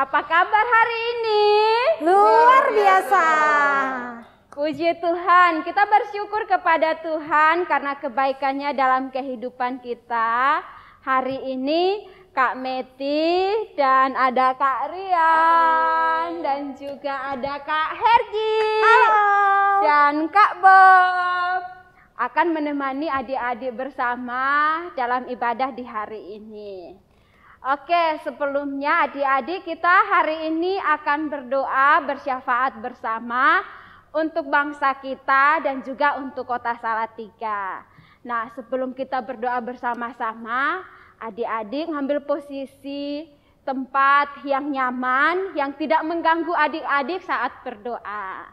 Apa kabar hari ini? Luar biasa. Puji Tuhan, kita bersyukur kepada Tuhan karena kebaikannya dalam kehidupan kita. Hari ini Kak Meti dan ada Kak Rian dan juga ada Kak Hergi. Halo. Dan Kak Bob akan menemani adik-adik bersama dalam ibadah di hari ini. Oke, sebelumnya adik-adik kita hari ini akan berdoa bersyafaat bersama untuk bangsa kita dan juga untuk Kota Salatiga. Nah, sebelum kita berdoa bersama-sama, adik-adik ngambil posisi tempat yang nyaman, yang tidak mengganggu adik-adik saat berdoa.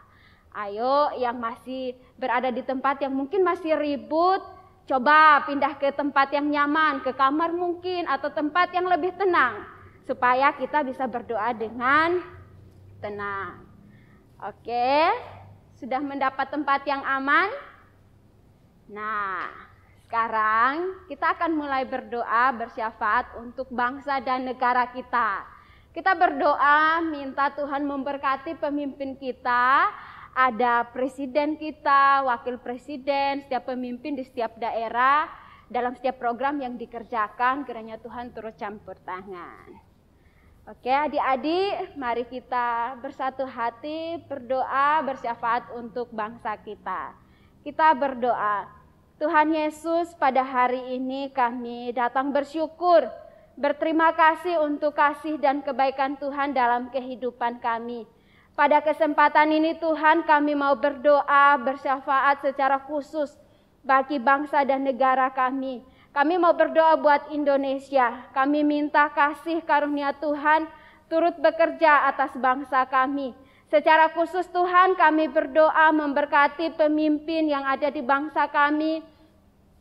Ayo yang masih berada di tempat yang mungkin masih ribut, coba pindah ke tempat yang nyaman, ke kamar mungkin, atau tempat yang lebih tenang, supaya kita bisa berdoa dengan tenang. Oke, sudah mendapat tempat yang aman? Nah, sekarang kita akan mulai berdoa bersyafaat untuk bangsa dan negara kita. Kita berdoa minta Tuhan memberkati pemimpin kita, ada presiden kita, wakil presiden, setiap pemimpin di setiap daerah, dalam setiap program yang dikerjakan, kiranya Tuhan turut campur tangan. Oke adik-adik, mari kita bersatu hati berdoa bersyafaat untuk bangsa kita. Kita berdoa, Tuhan Yesus, pada hari ini kami datang bersyukur, berterima kasih untuk kasih dan kebaikan Tuhan dalam kehidupan kami. Pada kesempatan ini Tuhan kami mau berdoa bersyafaat secara khusus bagi bangsa dan negara kami. Kami mau berdoa buat Indonesia. Kami minta kasih karunia Tuhan turut bekerja atas bangsa kami. Secara khusus Tuhan kami berdoa memberkati pemimpin yang ada di bangsa kami.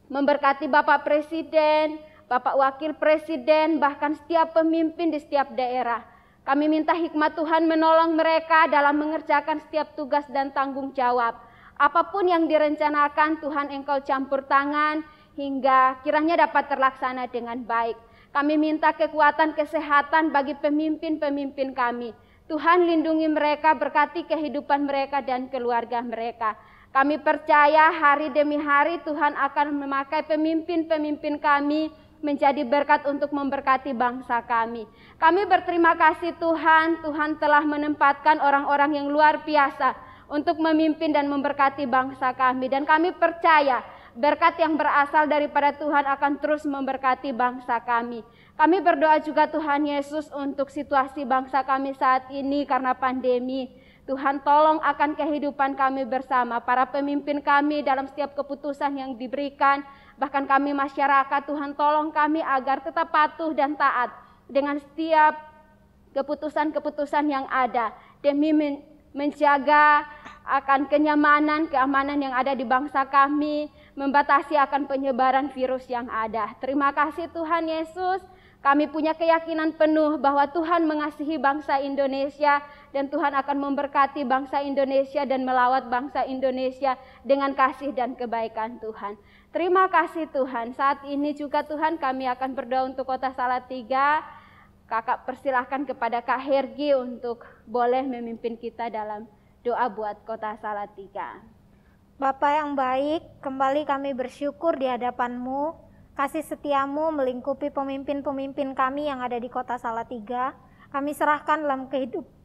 Memberkati Bapak Presiden, Bapak Wakil Presiden, bahkan setiap pemimpin di setiap daerah. Kami minta hikmat Tuhan menolong mereka dalam mengerjakan setiap tugas dan tanggung jawab. Apapun yang direncanakan Tuhan Engkau campur tangan hingga kiranya dapat terlaksana dengan baik. Kami minta kekuatan kesehatan bagi pemimpin-pemimpin kami. Tuhan lindungi mereka, berkati kehidupan mereka dan keluarga mereka. Kami percaya hari demi hari Tuhan akan memakai pemimpin-pemimpin kami menjadi berkat untuk memberkati bangsa kami. Kami berterima kasih Tuhan, Tuhan telah menempatkan orang-orang yang luar biasa untuk memimpin dan memberkati bangsa kami. Dan kami percaya berkat yang berasal daripada Tuhan akan terus memberkati bangsa kami. Kami berdoa juga Tuhan Yesus untuk situasi bangsa kami saat ini karena pandemi. Tuhan tolong akan kehidupan kami bersama, para pemimpin kami dalam setiap keputusan yang diberikan, bahkan kami masyarakat, Tuhan tolong kami agar tetap patuh dan taat dengan setiap keputusan-keputusan yang ada, demi menjaga akan kenyamanan, keamanan yang ada di bangsa kami, membatasi akan penyebaran virus yang ada. Terima kasih Tuhan Yesus. Kami punya keyakinan penuh bahwa Tuhan mengasihi bangsa Indonesia dan Tuhan akan memberkati bangsa Indonesia dan melawat bangsa Indonesia dengan kasih dan kebaikan Tuhan. Terima kasih Tuhan. Saat ini juga Tuhan kami akan berdoa untuk Kota Salatiga. Kakak persilahkan kepada Kak Hergi untuk boleh memimpin kita dalam doa buat Kota Salatiga. Bapa yang baik, kembali kami bersyukur di hadapan-Mu. Kasih setiamu melingkupi pemimpin-pemimpin kami yang ada di Kota Salatiga. Kami serahkan dalam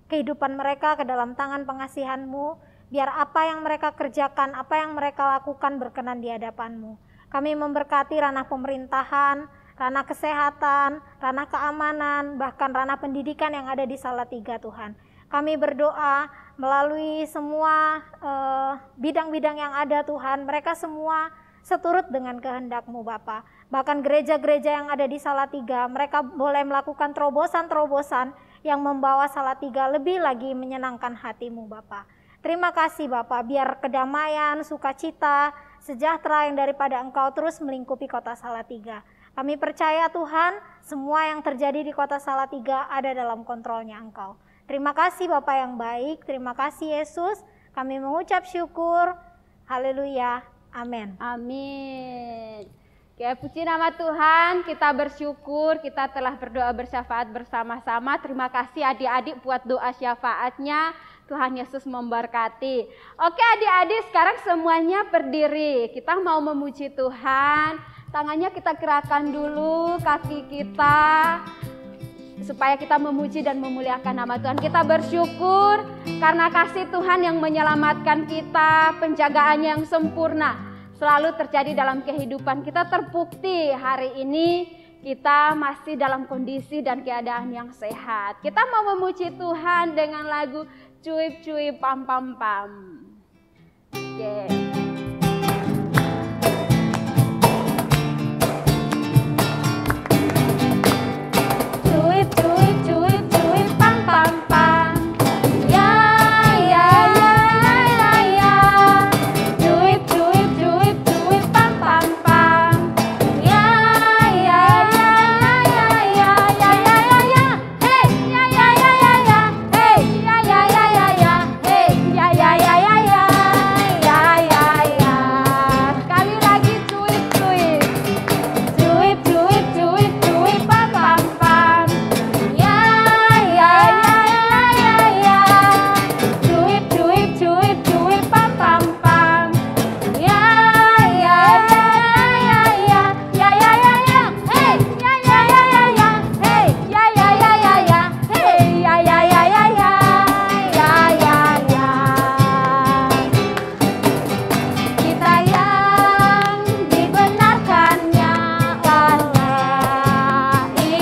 kehidupan mereka ke dalam tangan pengasihan-Mu. Biar apa yang mereka kerjakan, apa yang mereka lakukan berkenan di hadapan-Mu. Kami memberkati ranah pemerintahan, ranah kesehatan, ranah keamanan, bahkan ranah pendidikan yang ada di Salatiga Tuhan. Kami berdoa melalui semua bidang-bidang yang ada Tuhan. Mereka semua seturut dengan kehendak-Mu Bapa. Bahkan gereja-gereja yang ada di Salatiga, mereka boleh melakukan terobosan-terobosan yang membawa Salatiga lebih lagi menyenangkan hati-Mu Bapa. Terima kasih Bapa, biar kedamaian, sukacita, sejahtera yang daripada Engkau terus melingkupi Kota Salatiga. Kami percaya Tuhan, semua yang terjadi di Kota Salatiga ada dalam kontrolnya Engkau. Terima kasih Bapa yang baik, terima kasih Yesus. Kami mengucap syukur. Haleluya. Amin. Amin. Oke, puji nama Tuhan, kita bersyukur kita telah berdoa bersyafaat bersama-sama. Terima kasih adik-adik buat doa syafaatnya. Tuhan Yesus memberkati. Oke adik-adik, sekarang semuanya berdiri. Kita mau memuji Tuhan. Tangannya kita gerakkan dulu, kaki kita, supaya kita memuji dan memuliakan nama Tuhan. Kita bersyukur karena kasih Tuhan yang menyelamatkan kita, penjagaannya yang sempurna selalu terjadi dalam kehidupan kita. Terbukti hari ini kita masih dalam kondisi dan keadaan yang sehat. Kita mau memuji Tuhan dengan lagu Cuip Cuip Pam Pam Pam. Oke. Cuip cuip cuip cuip pam pam pam. Ya ya ya ya ya. Cuip cuip cuip cuip pam pam pam. Ya ya ya ya ya ya ya ya ya. Hey ya ya ya ya ya. Hey ya ya ya ya ya. Hey ya ya ya ya ya. Ya ya ya. Sekali lagi cuip cuip. Cuip cuip cuip cuip pam pam pam. Ya ya ya ya ya. Cuip cuip cuip cuip pam pam pam. Ya ya ya ya ya. Ya ya ya ya. Hey ya ya ya ya ya. Hey ya ya ya ya ya. Hey ya ya ya ya ya. Ya ya ya. Kita yang dibenarkannya oleh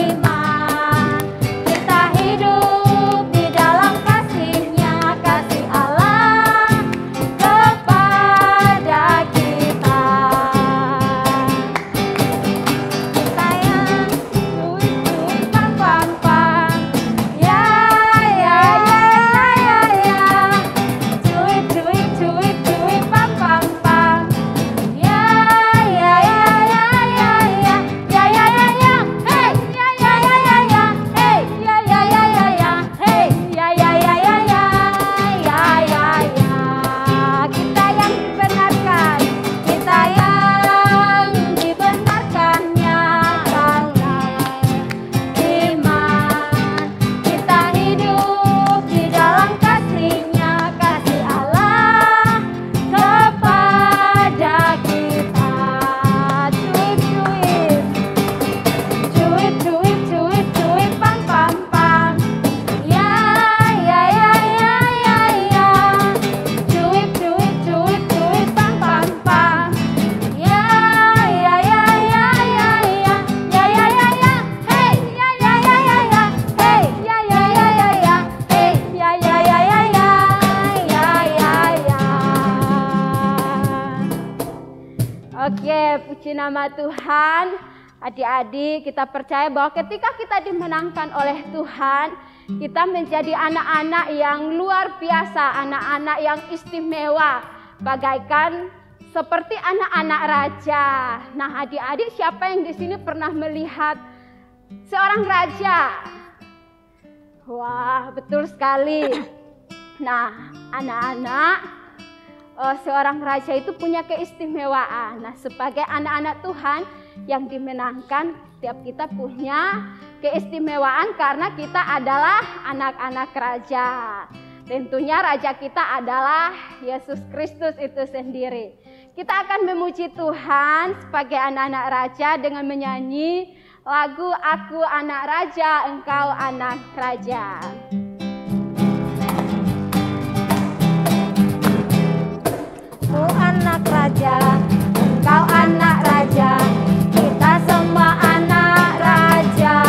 iman, kita hidup di dalam kasih-Nya, kasih Allah kepada kita. Kita yang cuip-cuip pam pam pam. Ya ya ya ya ya. Cuip-cuip cuip cuip pam pam pam. Ya ya ya ya ya ya. Ya ya ya ya. Hey ya ya ya ya ya. Hey ya ya ya ya ya. Hey ya ya ya ya ya. Ya ya ya. Kita yang dibenarkan, kita yang dibenarkannya oleh iman, kita hidup di dalam kasih-Nya, kasih Allah kepada kita. Cuip cuip. Cuip cuip cuip cuip pam pam pam. Ya ya ya ya ya ya. Cuip cuip cuip cuip pam pam pam. Ya ya ya ya ya ya. Ya ya ya ya. Hey ya ya ya ya ya. Hey ya ya ya ya ya. Hey ya ya ya ya ya. Ya ya ya. Oke, puji nama Tuhan. Adik-adik, kita percaya bahwa ketika kita dimenangkan oleh Tuhan, kita menjadi anak-anak yang luar biasa, anak-anak yang istimewa, bagaikan seperti anak-anak raja. Nah, adik-adik, siapa yang di sini pernah melihat seorang raja? Wah, betul sekali. Nah, anak-anak, seorang raja itu punya keistimewaan. Nah, sebagai anak-anak Tuhan yang dimenangkan, setiap kita punya keistimewaan karena kita adalah anak-anak raja. Tentunya raja kita adalah Yesus Kristus itu sendiri. Kita akan memuji Tuhan sebagai anak-anak raja dengan menyanyi lagu Aku Anak Raja, Engkau Anak Raja. Aku anak raja, engkau anak raja, kita semua anak raja.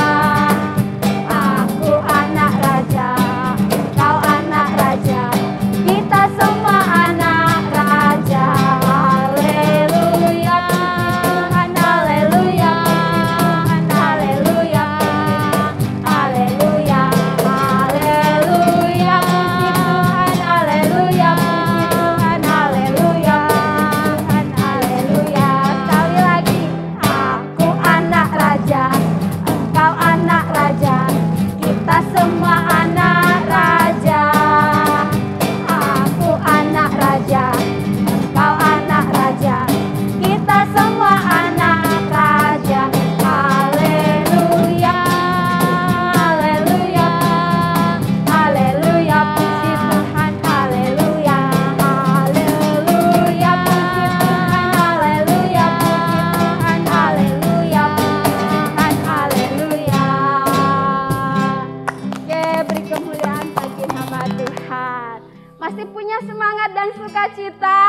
Aku anak raja, engkau anak raja, kita semua anak raja. Haleluya, haleluya, haleluya, haleluya, haleluya, haleluya, haleluya, haleluya. Tuhan. Masih punya semangat dan sukacita?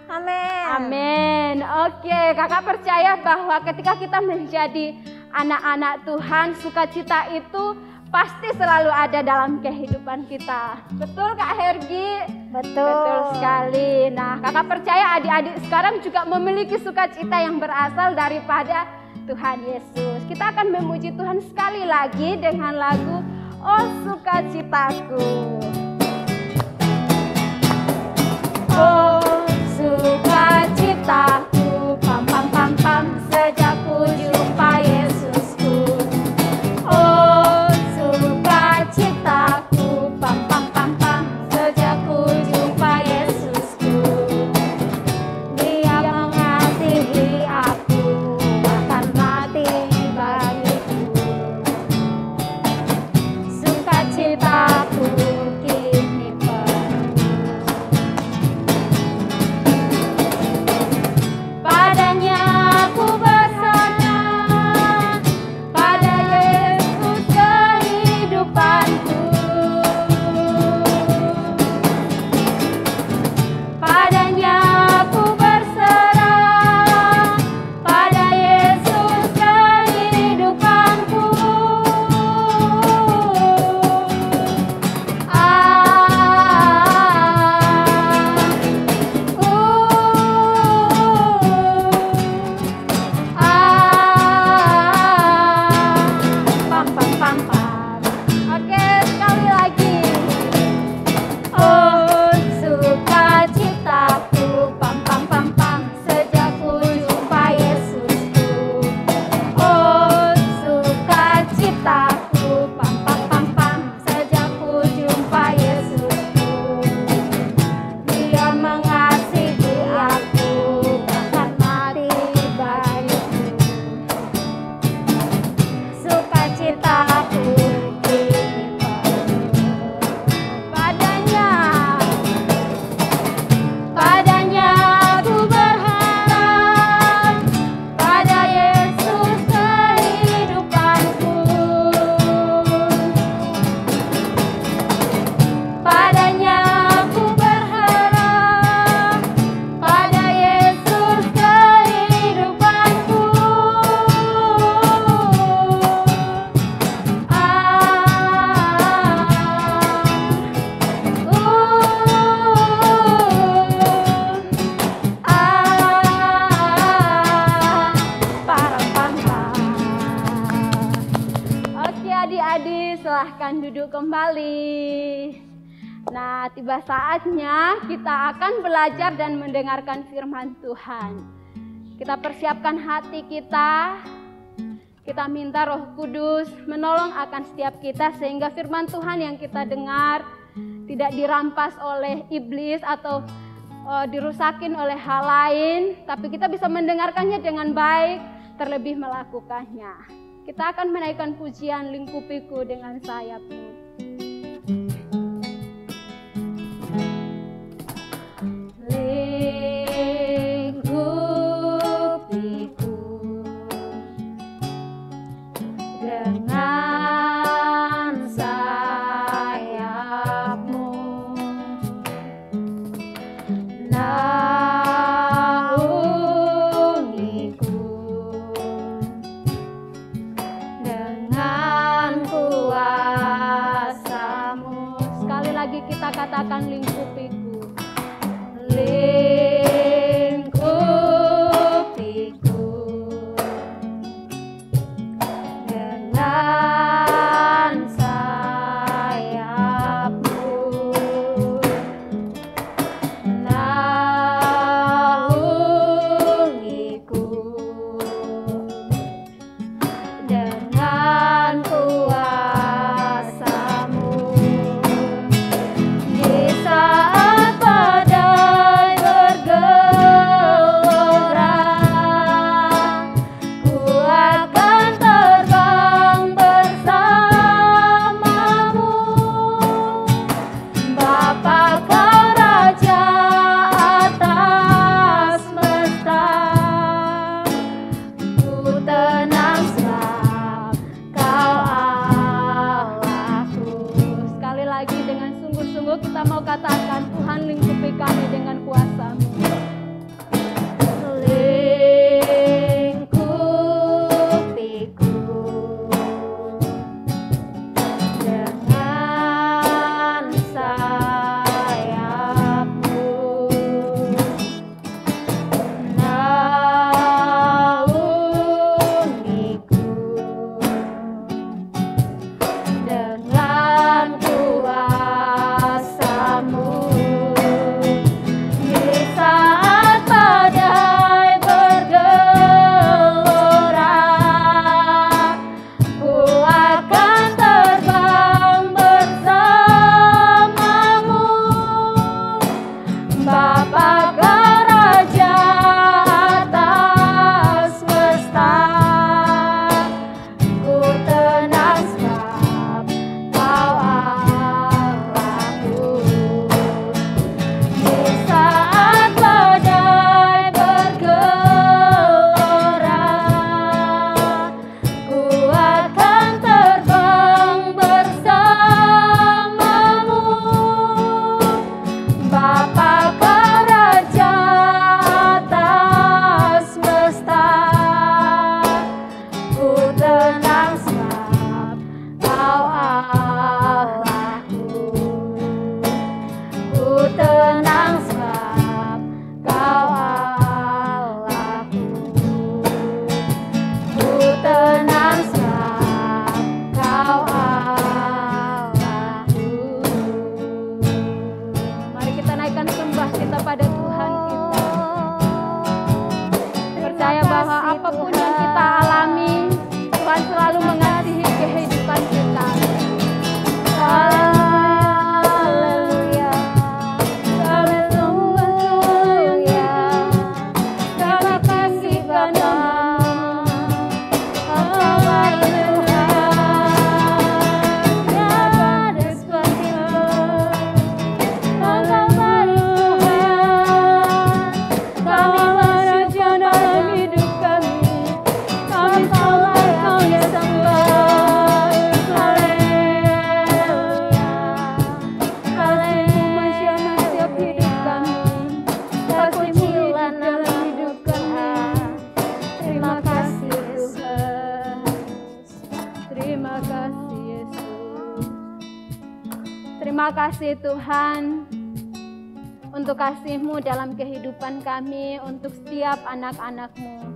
Amin. Amin. Oke, kakak percaya bahwa ketika kita menjadi anak-anak Tuhan, sukacita itu pasti selalu ada dalam kehidupan kita. Betul Kak Hergi? Betul. Betul sekali. Nah, kakak percaya adik-adik sekarang juga memiliki sukacita yang berasal daripada Tuhan Yesus. Kita akan memuji Tuhan sekali lagi dengan lagu Oh Sukacitaku. Oh sukacitaku, pam pam pam pam, sejak ku jumpa Yesusku. Oh sukacitaku, pam pam pam pam, sejak ku jumpa Yesusku. Dia mengasihi aku, bahkan mati bagiku. Sukacitaku kini penuh. Padanya aku bersandar, pada Yesus kehidupanku. Padanya aku berserah, pada Yesus kehidupanku. Pam pam pam pam. Oke, sekali lagi. Oh sukacitaku, pam pam pam pam, sejak ku jumpa Yesusku. Oh sukacitaku, pam pam pam pam, sejak ku jumpa Yesusku. Dia mengasihi aku, bahkan mati bagiku. Sukacitaku kini penuh. Padanya aku berharap, pada Yesus kehidupanku. Padanya aku berharap, pada Yesus kehidupanku. Oke adik-adik, silahkan duduk kembali. Nah, tiba saatnya kita akan belajar dan mendengarkan firman Tuhan. Kita persiapkan hati kita. Kita minta Roh Kudus menolong akan setiap kita sehingga firman Tuhan yang kita dengar tidak dirampas oleh iblis atau dirusakin oleh hal lain, tapi kita bisa mendengarkannya dengan baik, terlebih melakukannya. Kita akan menaikkan pujian Lingkupiku dengan sayapmu. Lingkupiku dengan sayapmu, naungiku dengan kuasa-Mu. Sekali lagi kita katakan lingkupiku. Lingkupiku dengan sayapmu, naungiku dengan kuasa-Mu. Di saat badai bergelora, ku akan terbang bersamamu. Bapa Kau Raja atas semesta, ku tenang sebab Kau Allahku. Sekali lagi dengan sungguh-sungguh sungguh-sungguh kita mau katakan, Tuhan lingkupi kami dengan kuasa-Mu. Terima kasih Tuhan untuk kasih-Mu dalam kehidupan kami, untuk setiap anak-anak-Mu.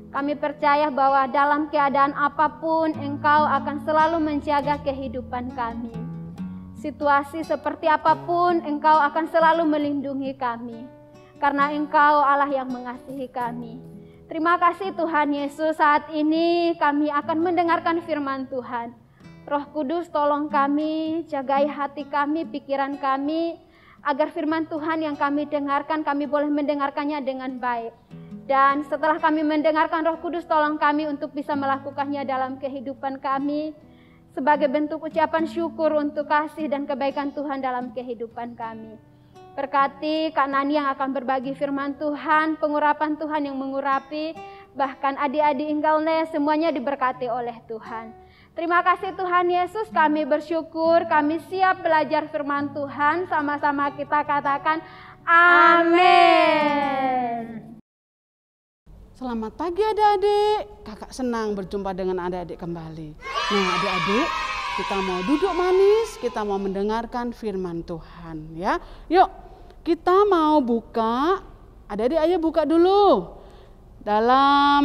Kami percaya bahwa dalam keadaan apapun Engkau akan selalu menjaga kehidupan kami. Situasi seperti apapun Engkau akan selalu melindungi kami. Karena Engkau Allah yang mengasihi kami. Terima kasih Tuhan Yesus, saat ini kami akan mendengarkan firman Tuhan. Roh Kudus tolong kami, jagai hati kami, pikiran kami, agar firman Tuhan yang kami dengarkan, kami boleh mendengarkannya dengan baik. Dan setelah kami mendengarkan, Roh Kudus tolong kami untuk bisa melakukannya dalam kehidupan kami, sebagai bentuk ucapan syukur untuk kasih dan kebaikan Tuhan dalam kehidupan kami. Berkati Kak Nani yang akan berbagi firman Tuhan, pengurapan Tuhan yang mengurapi, bahkan adik-adik Ingalne semuanya diberkati oleh Tuhan. Terima kasih Tuhan Yesus, kami bersyukur, kami siap belajar firman Tuhan, sama-sama kita katakan amin. Selamat pagi adik-adik, kakak senang berjumpa dengan adik-adik kembali. Nah adik-adik, kita mau duduk manis, kita mau mendengarkan firman Tuhan ya. Yuk, kita mau buka, adik-adik ayo buka dulu. Dalam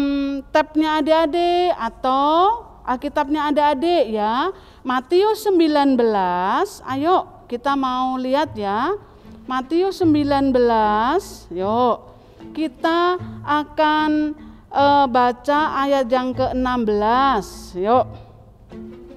tabnya adik-adik atau Alkitabnya adik-adik ya. Matius 19, ayo kita mau lihat ya. Matius 19, yuk. Kita akan baca ayat yang ke-16, yuk.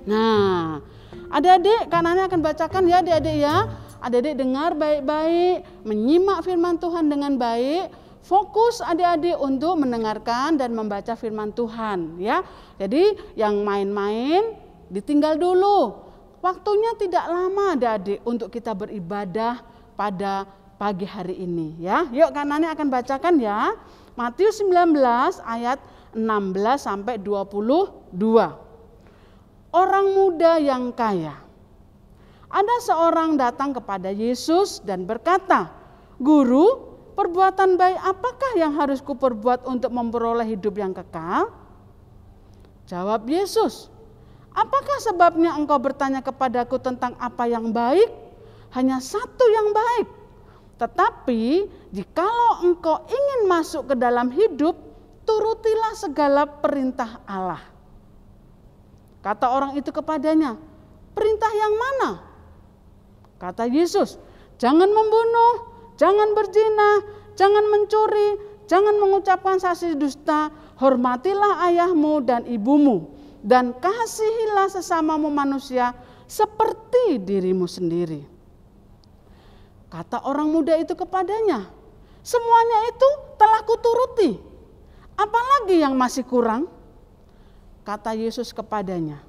Nah, adik-adik Kak Nani akan bacakan ya adik-adik ya. Adik-adik dengar baik-baik, menyimak firman Tuhan dengan baik. Fokus adik-adik untuk mendengarkan dan membaca firman Tuhan ya. Jadi yang main-main ditinggal dulu. Waktunya tidak lama adik-adik untuk kita beribadah pada pagi hari ini ya. Yuk Kak Nani akan bacakan ya. Matius 19 ayat 16 sampai 22. Orang muda yang kaya. Ada seorang datang kepada Yesus dan berkata, "Guru, perbuatan baik apakah yang harus kuperbuat untuk memperoleh hidup yang kekal?" Jawab Yesus, "Apakah sebabnya engkau bertanya kepadaku tentang apa yang baik? Hanya satu yang baik. Tetapi jikalau engkau ingin masuk ke dalam hidup, turutilah segala perintah Allah." Kata orang itu kepadanya, "Perintah yang mana?" Kata Yesus, "Jangan membunuh, jangan berzina, jangan mencuri, jangan mengucapkan saksi dusta, hormatilah ayahmu dan ibumu, dan kasihilah sesamamu manusia seperti dirimu sendiri." Kata orang muda itu kepadanya, "Semuanya itu telah kuturuti. Apalagi yang masih kurang?" Kata Yesus kepadanya,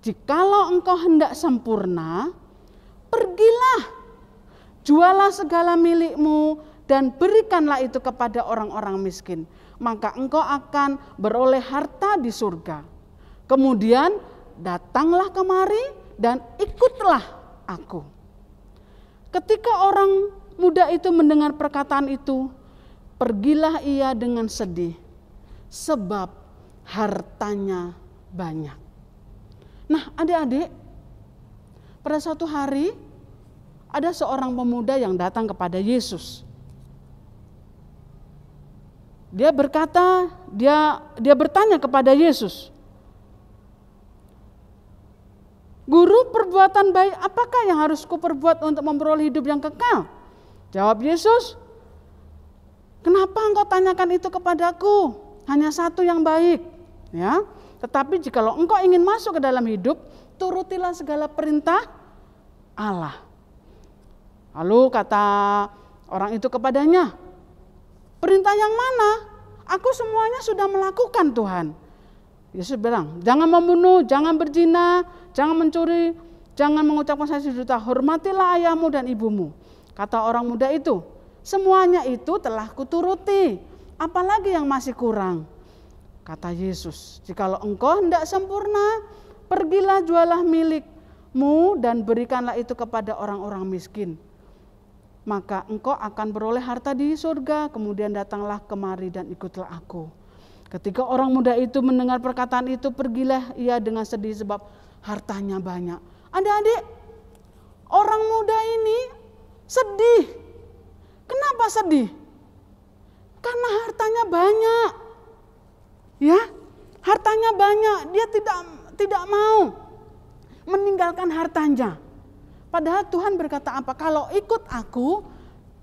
"Jikalau engkau hendak sempurna, pergilah, jualah segala milikmu dan berikanlah itu kepada orang-orang miskin, maka engkau akan beroleh harta di surga. Kemudian datanglah kemari dan ikutlah aku." Ketika orang muda itu mendengar perkataan itu, pergilah ia dengan sedih, sebab hartanya banyak. Nah, adik-adik, pada suatu hari ada seorang pemuda yang datang kepada Yesus. Dia berkata, dia bertanya kepada Yesus, "Guru, perbuatan baik apakah yang harus kuperbuat untuk memperoleh hidup yang kekal?" Jawab Yesus, "Kenapa engkau tanyakan itu kepadaku? Hanya satu yang baik, ya. Tetapi jikalau engkau ingin masuk ke dalam hidup, turutilah segala perintah Allah." Lalu kata orang itu kepadanya, "Perintah yang mana? Aku semuanya sudah melakukan, Tuhan." Yesus bilang, "Jangan membunuh, jangan berzina, jangan mencuri, jangan mengucapkan saksi dusta, hormatilah ayahmu dan ibumu." Kata orang muda itu, "Semuanya itu telah kuturuti, apalagi yang masih kurang?" Kata Yesus, "Jikalau engkau hendak sempurna, pergilah jualah milikmu dan berikanlah itu kepada orang-orang miskin. Maka engkau akan beroleh harta di surga, kemudian datanglah kemari dan ikutlah aku." Ketika orang muda itu mendengar perkataan itu, pergilah ia dengan sedih sebab hartanya banyak. Adik-adik, orang muda ini sedih. Kenapa sedih? Karena hartanya banyak. Ya, hartanya banyak, dia tidak mau meninggalkan hartanya. Padahal Tuhan berkata apa? "Kalau ikut aku,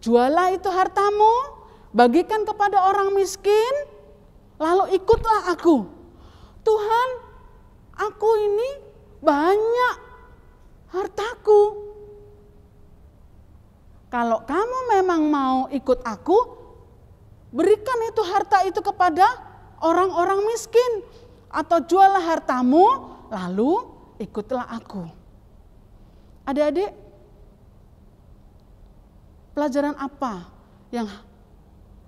jualah itu hartamu, bagikan kepada orang miskin, lalu ikutlah aku." Tuhan, aku ini banyak hartaku. Kalau kamu memang mau ikut aku, berikan itu harta itu kepada orang-orang miskin, atau jualah hartamu, lalu ikutlah aku. Adik-adik, pelajaran apa yang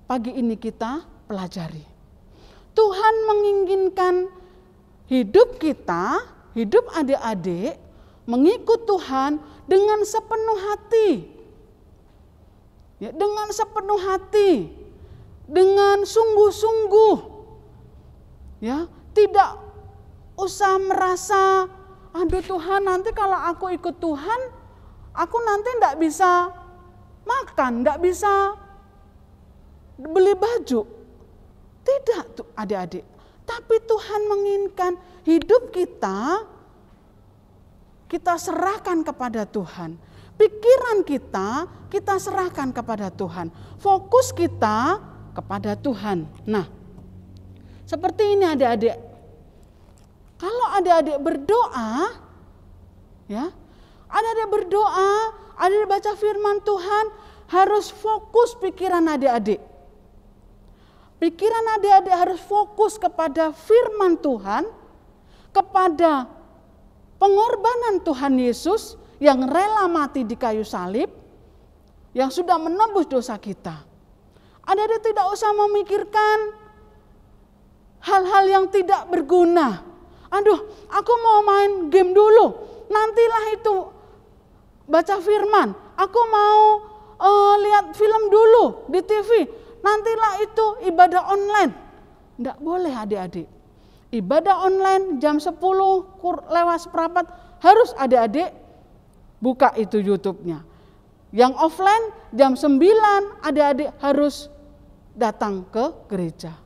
pagi ini kita pelajari? Tuhan menginginkan hidup kita, hidup adik-adik, mengikut Tuhan dengan sepenuh hati. Ya, dengan sepenuh hati, dengan sungguh-sungguh. Ya, tidak usah merasa, "Aduh Tuhan, nanti kalau aku ikut Tuhan, aku nanti enggak bisa makan, enggak bisa beli baju." Tidak tuh adik-adik. Tapi Tuhan menginginkan hidup kita serahkan kepada Tuhan. Pikiran kita serahkan kepada Tuhan. Fokus kita kepada Tuhan. Nah, seperti ini adik-adik. Kalau adik-adik berdoa, ya, adik-adik berdoa, adik-adik baca firman Tuhan, harus fokus pikiran adik-adik. Pikiran adik-adik harus fokus kepada firman Tuhan, kepada pengorbanan Tuhan Yesus yang rela mati di kayu salib, yang sudah menebus dosa kita. Adik-adik tidak usah memikirkan hal-hal yang tidak berguna. Aduh, aku mau main game dulu, nantilah itu baca firman, aku mau lihat film dulu di TV, nantilah itu ibadah online. Tidak boleh adik-adik. Ibadah online jam 10 lewat seperempat harus adik-adik buka itu YouTube-nya. Yang offline jam 9 adik-adik harus datang ke gereja.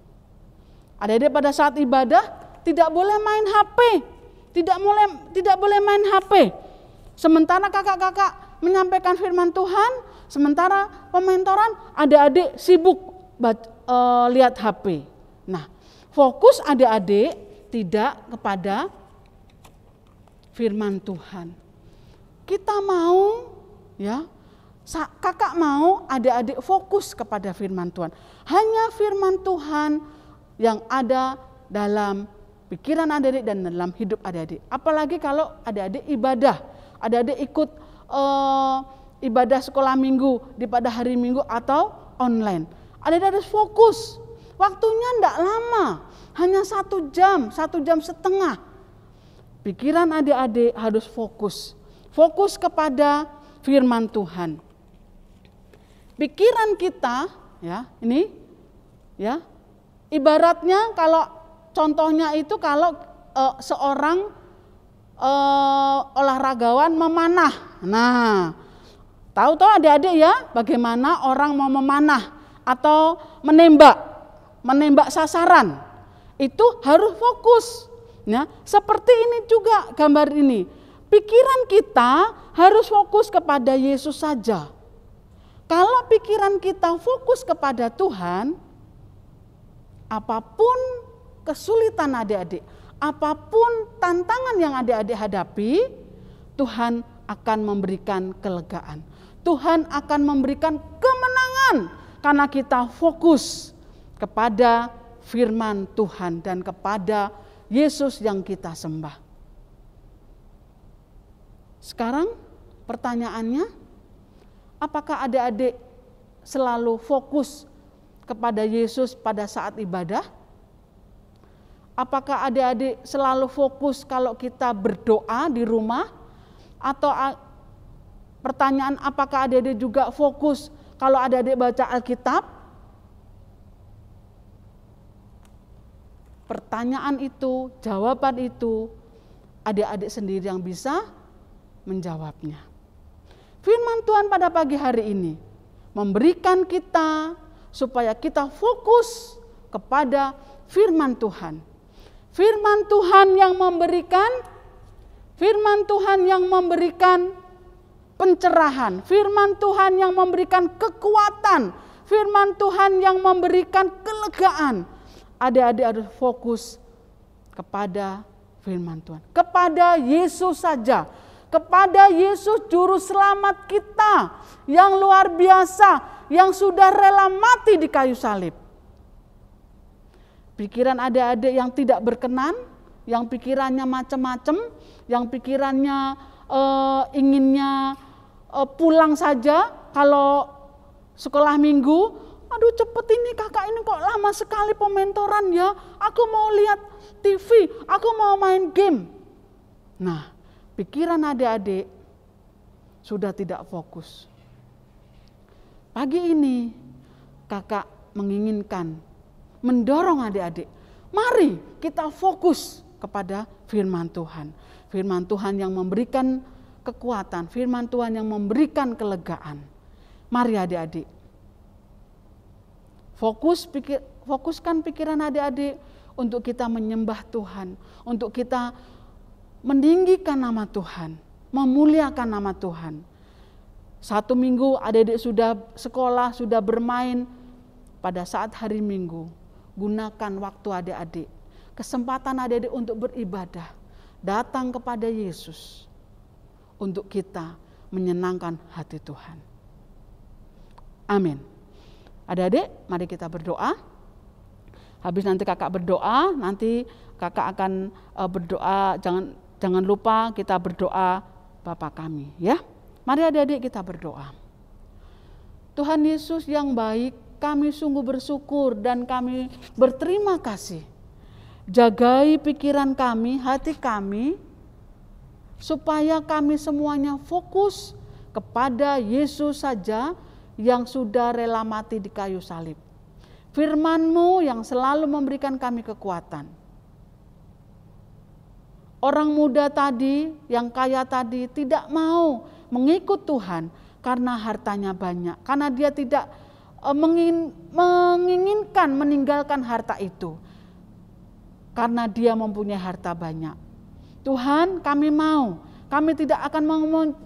Adik-adik pada saat ibadah tidak boleh main HP. Tidak boleh main HP. Sementara kakak-kakak menyampaikan firman Tuhan, sementara pementoran adik-adik sibuk lihat HP. Nah, fokus adik-adik tidak kepada firman Tuhan. Kita mau, ya, kakak mau adik-adik fokus kepada firman Tuhan. Hanya firman Tuhan yang ada dalam pikiran adik-adik dan dalam hidup adik-adik. Apalagi kalau adik-adik ibadah, adik-adik ikut ibadah sekolah minggu pada hari Minggu atau online. Adik-adik harus fokus. Waktunya tidak lama, hanya 1 jam, 1 jam setengah. Pikiran adik-adik harus fokus. Fokus kepada firman Tuhan. Pikiran kita, ya, ini, ya, ibaratnya kalau contohnya itu kalau seorang olahragawan memanah. Nah, tahu adik-adik ya bagaimana orang mau memanah atau menembak sasaran. Itu harus fokus. Ya, seperti ini juga gambar ini. Pikiran kita harus fokus kepada Yesus saja. Kalau pikiran kita fokus kepada Tuhan, apapun kesulitan adik-adik, apapun tantangan yang adik-adik hadapi, Tuhan akan memberikan kelegaan. Tuhan akan memberikan kemenangan karena kita fokus kepada firman Tuhan dan kepada Yesus yang kita sembah. Sekarang pertanyaannya, apakah adik-adik selalu fokus kepada Yesus pada saat ibadah? Apakah adik-adik selalu fokus kalau kita berdoa di rumah? Atau pertanyaan, apakah adik-adik juga fokus kalau adik-adik baca Alkitab? Pertanyaan itu, jawaban itu, adik-adik sendiri yang bisa menjawabnya. Firman Tuhan pada pagi hari ini memberikan kita supaya kita fokus kepada firman Tuhan. Firman Tuhan yang memberikan pencerahan, firman Tuhan yang memberikan kekuatan, firman Tuhan yang memberikan kelegaan. Adik-adik harus fokus kepada firman Tuhan, kepada Yesus saja, kepada Yesus juru selamat kita yang luar biasa, yang sudah rela mati di kayu salib. Pikiran adik-adik yang tidak berkenan, yang pikirannya macam-macam, yang pikirannya inginnya pulang saja kalau sekolah minggu. Aduh, cepet ini kakak ini kok lama sekali pementoran ya. Aku mau lihat TV, aku mau main game. Nah, pikiran adik-adik sudah tidak fokus. Pagi ini kakak menginginkan, mendorong adik-adik, mari kita fokus kepada firman Tuhan. Firman Tuhan yang memberikan kekuatan, firman Tuhan yang memberikan kelegaan. Mari adik-adik, fokuskan pikiran adik-adik untuk kita menyembah Tuhan, untuk kita meninggikan nama Tuhan, memuliakan nama Tuhan. 1 minggu adik-adik sudah sekolah, sudah bermain. Pada saat hari Minggu, gunakan waktu adik-adik, kesempatan adik-adik untuk beribadah, datang kepada Yesus untuk kita menyenangkan hati Tuhan. Amin. Adik-adik, mari kita berdoa. Habis nanti kakak berdoa, nanti kakak akan berdoa. Jangan lupa kita berdoa Bapa kami, ya. Mari adik-adik kita berdoa. Tuhan Yesus yang baik, kami sungguh bersyukur dan kami berterima kasih. Jagai pikiran kami, hati kami, supaya kami semuanya fokus kepada Yesus saja yang sudah rela mati di kayu salib. Firman-Mu yang selalu memberikan kami kekuatan. Orang muda tadi, yang kaya tadi tidak mau mengikut Tuhan karena hartanya banyak. Karena dia tidak menginginkan meninggalkan harta itu. Karena dia mempunyai harta banyak. Tuhan, kami tidak akan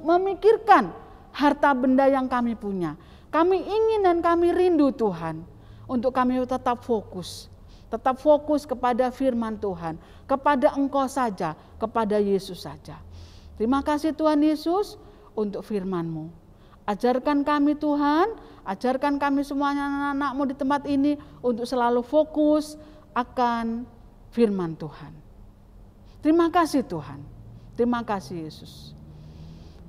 memikirkan harta benda yang kami punya. Kami ingin dan kami rindu Tuhan. Untuk kami tetap fokus kepada firman Tuhan, kepada Engkau saja, kepada Yesus saja. Terima kasih Tuhan Yesus untuk firman-Mu. Ajarkan kami Tuhan, ajarkan kami semuanya anak-anak-Mu di tempat ini untuk selalu fokus akan firman Tuhan. Terima kasih Tuhan, terima kasih Yesus.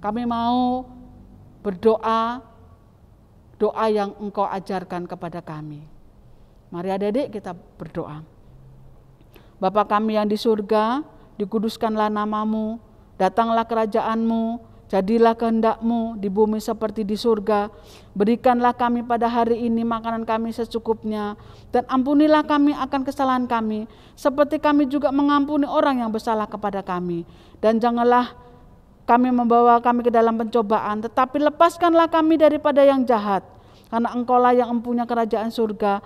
Kami mau berdoa, doa yang Engkau ajarkan kepada kami. Mari adik-adik kita berdoa. Bapa kami yang di surga, dikuduskanlah nama-Mu, datanglah kerajaan-Mu, jadilah kehendak-Mu di bumi seperti di surga. Berikanlah kami pada hari ini makanan kami secukupnya, dan ampunilah kami akan kesalahan kami, seperti kami juga mengampuni orang yang bersalah kepada kami. Dan janganlah kami membawa kami ke dalam pencobaan, tetapi lepaskanlah kami daripada yang jahat, karena Engkau-lah yang mempunyai kerajaan surga,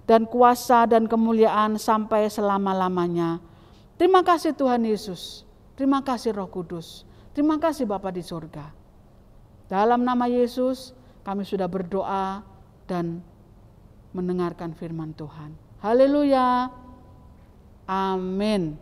dan kuasa dan kemuliaan sampai selama-lamanya. Terima kasih Tuhan Yesus, terima kasih Roh Kudus, terima kasih Bapa di surga. Dalam nama Yesus kami sudah berdoa dan mendengarkan firman Tuhan. Haleluya, amin.